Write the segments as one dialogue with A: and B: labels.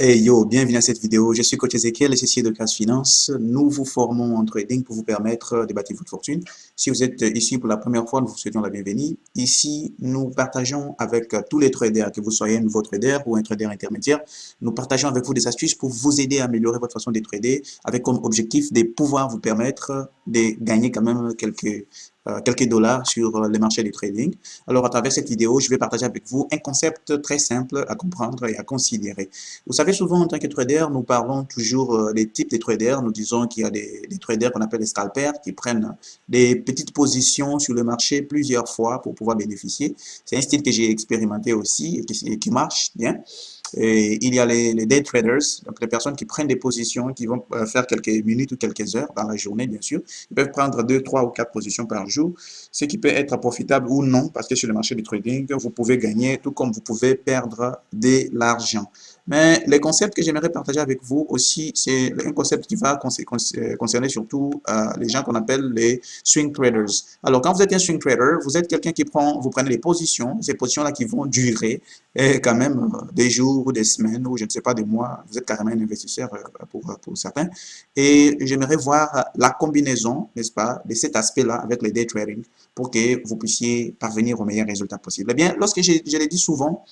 A: Hey yo, bienvenue à cette vidéo. Je suis coach Ezekiel, associé de Cash Finance. Nous vous formons en trading pour vous permettre de bâtir votre fortune. Si vous êtes ici pour la première fois, nous vous souhaitons la bienvenue. Ici, nous partageons avec tous les traders, que vous soyez un nouveau trader ou un trader intermédiaire, nous partageons avec vous des astuces pour vous aider à améliorer votre façon de trader avec comme objectif de pouvoir vous permettre de gagner quand même quelques dollars sur les marchés du trading. Alors, à travers cette vidéo, je vais partager avec vous un concept très simple à comprendre et à considérer. Vous savez, souvent, en tant que trader, nous parlons toujours des types de traders. Nous disons qu'il y a des traders qu'on appelle des scalpers qui prennent des petites positions sur le marché plusieurs fois pour pouvoir bénéficier. C'est un style que j'ai expérimenté aussi et qui marche bien. Et il y a les day traders, donc les personnes qui prennent des positions, qui vont faire quelques minutes ou quelques heures dans la journée, bien sûr. Ils peuvent prendre 2, 3 ou 4 positions par jour, ce qui peut être profitable ou non, parce que sur le marché du trading, vous pouvez gagner tout comme vous pouvez perdre de l'argent. Mais les concepts que j'aimerais partager avec vous aussi, c'est un concept qui va concerner surtout les gens qu'on appelle les swing traders. Alors, quand vous êtes un swing trader, vous êtes quelqu'un qui vous prenez des positions, ces positions-là qui vont durer quand même des jours ou des semaines ou je ne sais pas des mois. Vous êtes carrément un investisseur pour certains. Et j'aimerais voir la combinaison, n'est-ce pas, de cet aspect-là avec le day trading pour que vous puissiez parvenir au meilleur résultat possible. Eh bien, lorsque je l'ai dit souvent,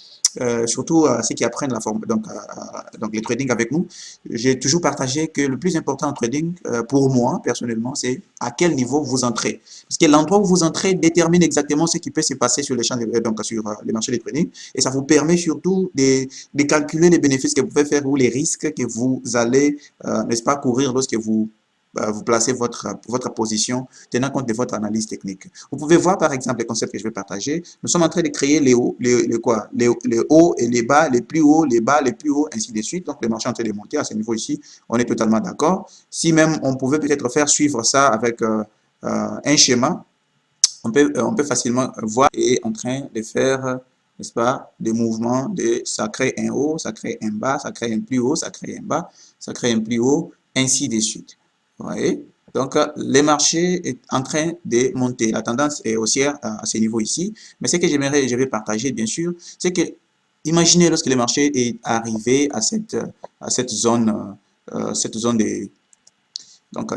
A: surtout ceux qui apprennent la forme, donc les trading avec nous, j'ai toujours partagé que le plus important en trading, pour moi, personnellement, c'est à quel niveau vous entrez. Parce que l'endroit où vous entrez détermine exactement ce qui peut se passer sur les champs, donc sur les marchés de trading. Et ça vous permet surtout de calculer les bénéfices que vous pouvez faire ou les risques que vous allez, n'est-ce pas, courir lorsque vous placez votre position tenant compte de votre analyse technique. Vous pouvez voir par exemple les concepts que je vais partager. Nous sommes en train de créer les hauts, les hauts et les bas, les plus hauts, les bas, les plus hauts, ainsi de suite. Donc le marché est en train de monter à ce niveau ici. On est totalement d'accord. Si même on pouvait peut-être faire suivre ça avec un schéma, on peut facilement voir et en train de faire, n'est-ce pas, des mouvements de ça crée un haut, ça crée un bas, ça crée un plus haut, ça crée un bas, ça crée un plus haut, ainsi de suite. Vous voyez? Donc, le marché est en train de monter. La tendance est haussière à ce niveau ici. Mais ce que je vais partager, bien sûr, c'est que, imaginez lorsque le marché est arrivé à cette zone des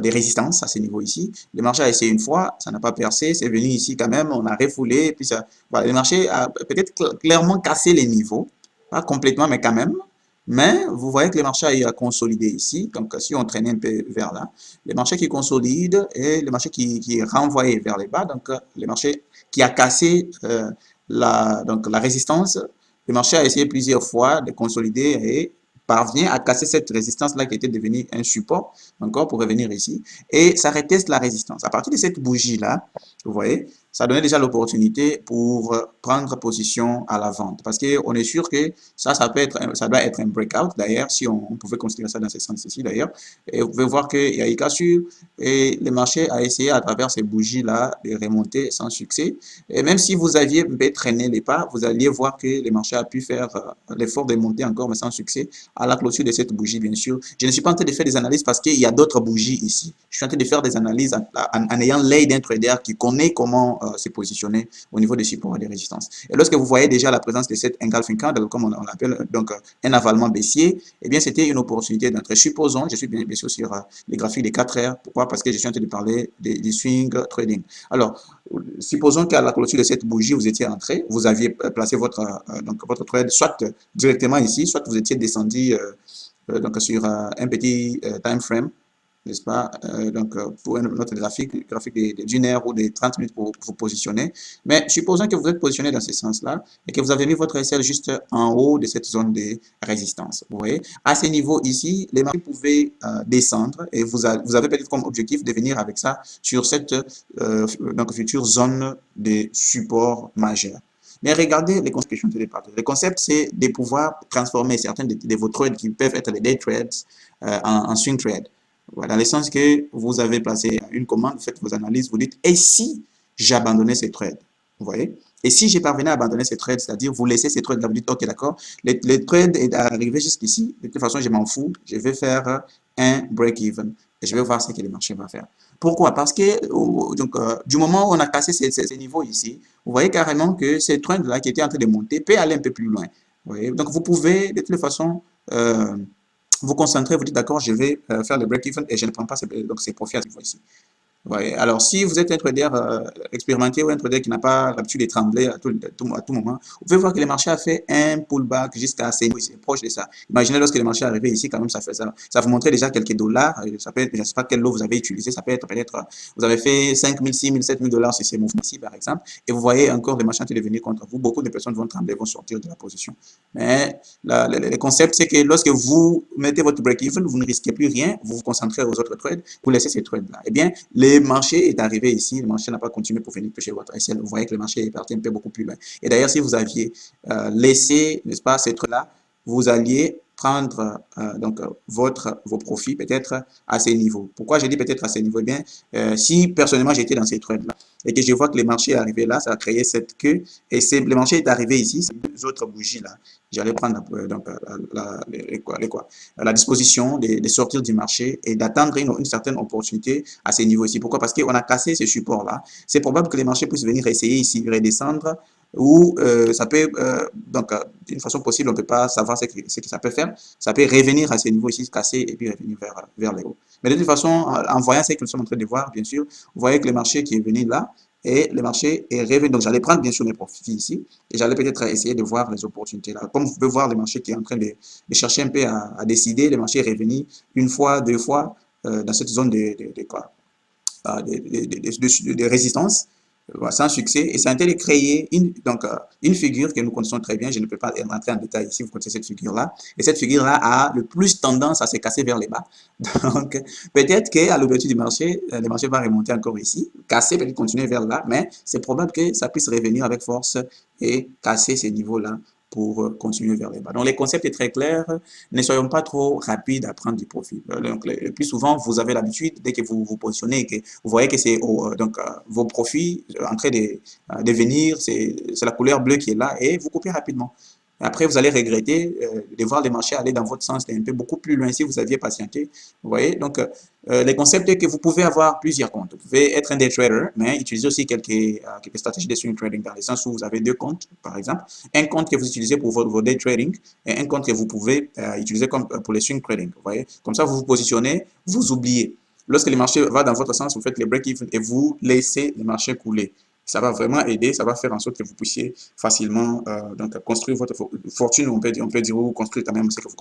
A: résistances à ce niveau ici. Le marché a essayé une fois, ça n'a pas percé, c'est venu ici quand même, on a refoulé, puis ça, voilà, le marché a peut-être clairement cassé les niveaux, pas complètement, mais quand même. Mais vous voyez que le marché a consolidé ici, donc si on traînait un peu vers là, le marché qui consolide et le marché qui est renvoyé vers les bas, donc le marché qui a cassé donc, la résistance, le marché a essayé plusieurs fois de consolider et parvient à casser cette résistance-là qui était devenue un support, encore pour revenir ici, et ça reteste la résistance. À partir de cette bougie-là, vous voyez, ça donnait déjà l'opportunité pour prendre position à la vente. Parce qu'on est sûr que ça doit être un breakout, d'ailleurs, si on pouvait considérer ça dans ce sens ici, d'ailleurs. Et vous pouvez voir qu'il y a eu cassure, et le marché a essayé à travers ces bougies-là de remonter sans succès. Et même si vous aviez traîné les pas, vous alliez voir que le marché a pu faire l'effort de monter encore, mais sans succès, à la clôture de cette bougie, bien sûr. Je ne suis pas en train de faire des analyses parce qu'il y a d'autres bougies ici. Je suis en train de faire des analyses en ayant l'œil d'un trader qui connaît comment se positionner au niveau des supports et des résistances. Et lorsque vous voyez déjà la présence de cette engulfing candle, comme on l'appelle, donc un avalement baissier, eh bien, c'était une opportunité d'entrer. Supposons, je suis bien sûr sur les graphiques des 4 heures. Pourquoi? Parce que je suis en train de parler du swing trading. Alors, supposons qu'à la clôture de cette bougie, vous étiez entré, vous aviez placé votre trade soit directement ici, soit vous étiez descendu donc sur un petit time frame, n'est-ce pas? Donc, pour notre graphique d'une heure ou de 30 minutes pour vous positionner. Mais supposons que vous êtes positionné dans ce sens-là et que vous avez mis votre SL juste en haut de cette zone de résistance. Vous voyez? À ce niveau ici, les marchés pouvaient descendre et vous avez peut-être comme objectif de venir avec ça sur cette donc, future zone de support majeur. Mais regardez les concepts que je suis en train de partager. Le concept, c'est de pouvoir transformer certains de vos trades qui peuvent être des day trades en swing trades. Voilà, dans le sens que vous avez placé une commande, vous faites vos analyses, vous dites, et si j'abandonnais ces trades? Vous voyez? Et si j'ai parvenu à abandonner ces trades, c'est-à-dire vous laissez ces trades là, vous dites, ok, d'accord, les trades est arrivé jusqu'ici, de toute façon, je m'en fous, je vais faire un break-even et je vais voir ce que le marché va faire. Pourquoi? Parce que donc, du moment où on a cassé ces niveaux ici, vous voyez carrément que ces trends-là qui étaient en train de monter peut aller un peu plus loin. Vous voyez? Donc, vous pouvez de toute façon vous concentrez, vous dites d'accord, je vais faire le break-even et je ne prends pas donc ces profits à ce niveau ici. Ouais. Alors, si vous êtes un trader expérimenté ou un trader qui n'a pas l'habitude de trembler à tout moment, vous pouvez voir que le marché a fait un pullback jusqu'à assez proche de ça. Imaginez lorsque le marché est arrivé ici, quand même, ça fait ça. Ça vous montrait déjà quelques dollars. Ça peut être, je ne sais pas quel lot vous avez utilisé. Ça peut être peut-être, vous avez fait 5 000, 6 000, 7 000 dollars sur ces mouvements ici, par exemple. Et vous voyez encore le marché en train de venir contre vous. Beaucoup de personnes vont trembler, vont sortir de la position. Mais le concept, c'est que lorsque vous mettez votre break-even, vous ne risquez plus rien. Vous vous concentrez aux autres trades. Vous laissez ces trades-là. Eh bien, le marché est arrivé ici, le marché n'a pas continué pour venir toucher votre SL. Vous voyez que le marché est parti un peu beaucoup plus loin. Et d'ailleurs, si vous aviez laissé, n'est-ce pas, cette là, vous alliez prendre vos profits peut-être à ces niveaux. Pourquoi je dis peut-être à ces niveaux? Eh bien, si personnellement j'étais dans ces trades-là et que je vois que le marché est arrivé là, ça a créé cette queue et le marché est arrivé ici, ces deux autres bougies-là, j'allais prendre la disposition de sortir du marché et d'attendre une certaine opportunité à ces niveaux ici. Pourquoi? Parce qu'on a cassé ce support-là. C'est probable que les marchés puissent venir essayer ici, redescendre, ou ça peut, d'une façon possible, on ne peut pas savoir ce que ça peut faire. Ça peut revenir à ces niveaux ici, se casser et puis revenir vers les hauts. Mais de toute façon, en voyant ce que nous sommes en train de voir, bien sûr, vous voyez que le marché qui est venu là, et le marché est revenu. Donc, j'allais prendre bien sûr mes profits ici et j'allais peut-être essayer de voir les opportunités là. Comme vous pouvez voir, le marché qui est en train de chercher un peu à décider, le marché est revenu une fois, deux fois dans cette zone de résistance. Sans succès, et ça a été de créer une figure que nous connaissons très bien. Je ne peux pas rentrer en détail ici, vous connaissez cette figure-là. Et cette figure-là a le plus tendance à se casser vers les bas. Donc, peut-être qu'à l'ouverture du marché, le marché va remonter encore ici, casser, peut-être continuer vers là, mais c'est probable que ça puisse revenir avec force et casser ces niveaux-là pour continuer vers les bas. Donc, le concept est très clair. Ne soyons pas trop rapides à prendre du profit. Donc, le plus souvent, vous avez l'habitude, dès que vous vous positionnez, que vous voyez que c'est vos profits en train de venir, c'est la couleur bleue qui est là, et vous coupez rapidement. Après, vous allez regretter de voir les marchés aller dans votre sens, un peu beaucoup plus loin si vous aviez patienté. Vous voyez, donc les concepts est que vous pouvez avoir plusieurs comptes. Vous pouvez être un day trader, mais utiliser aussi quelques stratégies de swing trading dans le sens où vous avez deux comptes, par exemple. Un compte que vous utilisez pour votre day trading et un compte que vous pouvez utiliser comme, pour les swing trading. Vous voyez, comme ça, vous vous positionnez, vous oubliez. Lorsque le marché va dans votre sens, vous faites les break-even et vous laissez le marché couler. Ça va vraiment aider, ça va faire en sorte que vous puissiez facilement construire votre fortune, on peut dire, ou construire quand même ce que vous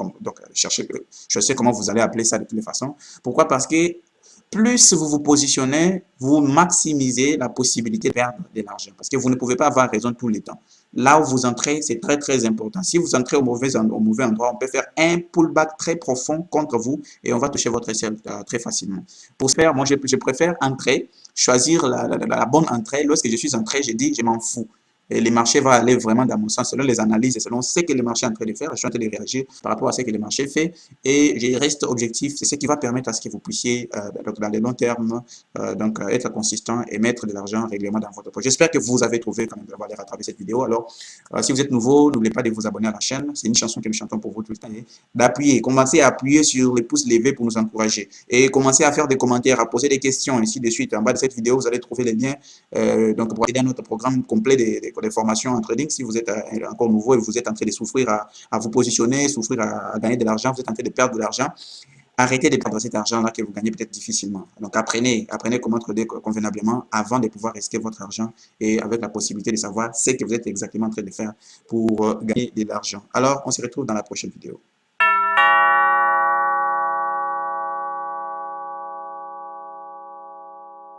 A: cherchez, je sais comment vous allez appeler ça de toutes les façons. Pourquoi? Parce que plus vous vous positionnez, vous maximisez la possibilité de perdre de l'argent parce que vous ne pouvez pas avoir raison tout le temps. Là où vous entrez, c'est très, très important. Si vous entrez au mauvais endroit, on peut faire un pullback très profond contre vous et on va toucher votre SL très facilement. Pour ce faire, moi, je préfère entrer, choisir la bonne entrée. Lorsque je suis entré, je dis, je m'en fous. Et le marché va aller vraiment dans mon sens, selon les analyses et selon ce que le marché est en train de faire. Je suis en train de réagir par rapport à ce que le marché fait et je reste objectif. C'est ce qui va permettre à ce que vous puissiez, dans le long terme, être consistant et mettre de l'argent régulièrement dans votre poche. J'espère que vous avez trouvé quand même de la valeur à travers cette vidéo. Alors, si vous êtes nouveau, n'oubliez pas de vous abonner à la chaîne. C'est une chanson que nous chantons pour vous tout le temps. D'appuyer, commencez à appuyer sur les pouces levés pour nous encourager et commencez à faire des commentaires, à poser des questions, ainsi de suite. En bas de cette vidéo, vous allez trouver les liens pour aider à notre programme complet des formations en trading. Si vous êtes encore nouveau et vous êtes en train de souffrir à vous positionner, souffrir à gagner de l'argent, vous êtes en train de perdre de l'argent, arrêtez de perdre cet argent-là que vous gagnez peut-être difficilement. Donc, apprenez comment trader convenablement avant de pouvoir risquer votre argent et avec la possibilité de savoir ce que vous êtes exactement en train de faire pour gagner de l'argent. Alors, on se retrouve dans la prochaine vidéo.